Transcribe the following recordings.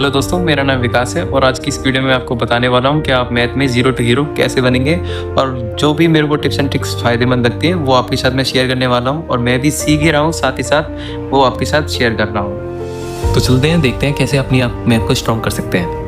Hello दोस्तों, मेरा नाम विकास है और आज की इस वीडियो में आपको बताने वाला हूं कि आप मैथ में जीरो टू हीरो कैसे बनेंगे। और जो भी मेरे को टिप्स एंड ट्रिक्स फायदेमंद लगती है वो आपके साथ मैं शेयर करने वाला हूं और मैं भी सीख ही रहा हूं, साथ ही साथ वो आपके साथ शेयर कर रहा हूं। तो चलते हैं, देखते हैं कैसे अपनी आप मैथ को स्ट्रॉन्ग कर सकते हैं।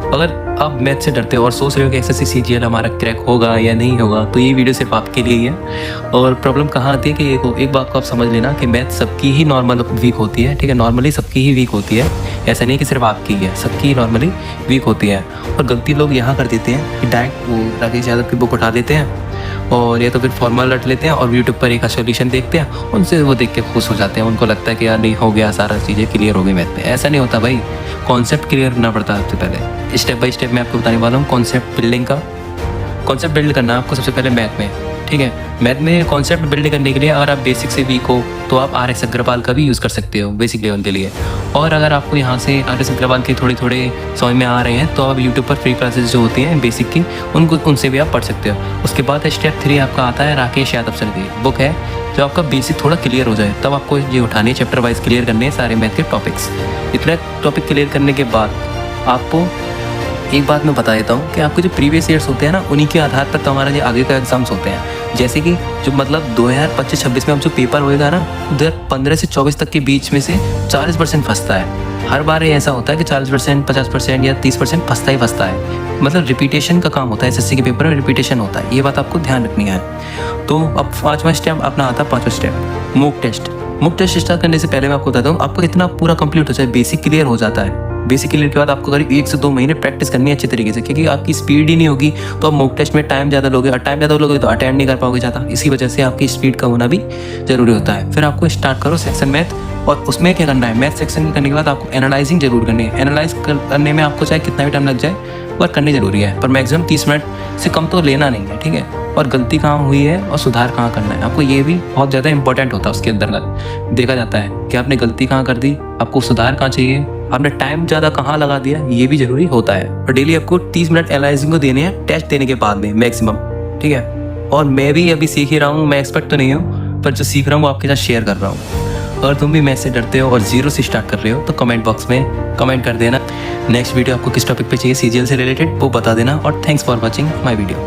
अगर आप मैथ से डरते हो और सोच रहे हो कि एसएससी सीजीएल हमारा क्रैक होगा या नहीं होगा, तो ये वीडियो सिर्फ आपके लिए ही है। और प्रॉब्लम कहाँ आती है कि एक बात को आप समझ लेना कि मैथ सबकी ही नॉर्मल वीक होती है, ठीक है। नॉर्मली सबकी ही वीक होती है, ऐसा नहीं कि सिर्फ आपकी ही है, सबकी ही नॉर्मली वीक होती है। और गलती लोग यहाँ कर देते हैं कि डायरेक्ट वो राकेश यादव की बुक उठा देते हैं और या तो फिर फॉर्मूला रट लेते हैं और यूट्यूब पर एक सोल्यूशन देखते हैं, उनसे वो देख के खुश हो जाते हैं। उनको लगता है कि यार नहीं हो गया, सारा चीज़ें क्लियर हो गई मैथ में। ऐसा नहीं होता भाई, कॉन्सेप्ट क्लियर करना पड़ता है सबसे पहले। स्टेप बाय स्टेप मैं आपको बताने वाला हूँ कॉन्सेप्ट बिल्डिंग का। कॉन्सेप्ट बिल्ड करना है आपको सबसे पहले मैथ में, ठीक है। मैथ में कॉन्सेप्ट बिल्ड करने के लिए अगर आप बेसिक से वीक हो तो आप RS अग्रवाल का भी यूज़ कर सकते हो बेसिक लेवल के लिए। और अगर आपको यहाँ से RS अग्रवाल के थोड़े समझ में आ रहे हैं तो आप यूट्यूब पर फ्री क्लासेस जो होती हैं बेसिक की, उनसे भी आप पढ़ सकते हो। उसके बाद स्टेप 3 आपका आता है राकेश यादव सर की बुक है, जो आपका बेसिक थोड़ा क्लियर हो जाए तब आपको ये उठानी है, चैप्टर वाइज क्लियर करने हैं सारे मैथ के टॉपिक्स। इतना टॉपिक क्लियर करने के बाद आपको एक बात मैं बता देता हूँ कि आपके जो प्रीवियस ईयर्स होते हैं ना, उन्हीं के आधार पर तो हमारा जो आगे का एग्जाम्स होते हैं। जैसे कि जो मतलब 2025-26 में हम जो पेपर होएगा ना, 2015 से 24 तक के बीच में से 40% फंसता है। हर बार ये ऐसा होता है कि 40%, 50% या 30% फंसता ही फंसता है। मतलब रिपीटेशन का काम होता है, SSC के पेपर में रिपीटेशन होता है, ये बात आपको ध्यान रखनी है। तो अब 5वां स्टेप अपना आता है, 5वां step mock test. Mock test start करने से पहले मैं आपको बताता हूँ, आपको इतना पूरा कंप्लीट हो जाए, बेसिक क्लियर हो जाता है। बेसिक क्लियर के बाद आपको करीब 1 से 2 महीने प्रैक्टिस करनी है अच्छे तरीके से, क्योंकि आपकी स्पीड ही नहीं होगी तो आप मॉक टेस्ट में टाइम ज़्यादा लोगे, और टाइम ज़्यादा लोगे तो अटेंड नहीं कर पाओगे ज़्यादा। इसी वजह से आपकी स्पीड का होना भी जरूरी होता है। फिर आपको स्टार्ट करो सेक्शन मैथ, और उसमें क्या करना है, मैथ सेक्शन करने के बाद आपको एनालाइजिंग जरूर करनी है। एनालाइज करने में आपको चाहे कितना भी टाइम लग जाए वर्क करनी जरूरी है, पर मैक्सिमम 30 मिनट से कम तो लेना नहीं है, ठीक है। और गलती कहाँ हुई है और सुधार कहाँ करना है, आपको ये भी बहुत ज़्यादा इंपॉर्टेंट होता है। उसके अंदर देखा जाता है कि आपने गलती कहाँ कर दी, आपको सुधार कहाँ चाहिए, आपने टाइम ज़्यादा कहाँ लगा दिया, ये भी जरूरी होता है। और डेली आपको 30 मिनट एनालाइजिंग को देने हैं टेस्ट देने के बाद में मैक्सिमम, ठीक है। और मैं भी अभी सीख ही रहा हूँ, मैं एक्सपर्ट तो नहीं हूँ, पर जो सीख रहा हूँ वो आपके साथ शेयर कर रहा हूँ। अगर तुम भी मैथ से डरते हो और जीरो से स्टार्ट कर रहे हो तो कमेंट बॉक्स में कमेंट कर देना। नेक्स्ट वीडियो आपको किस टॉपिक पे चाहिए CGL से रिलेटेड वो बता देना। और thanks for watching my video.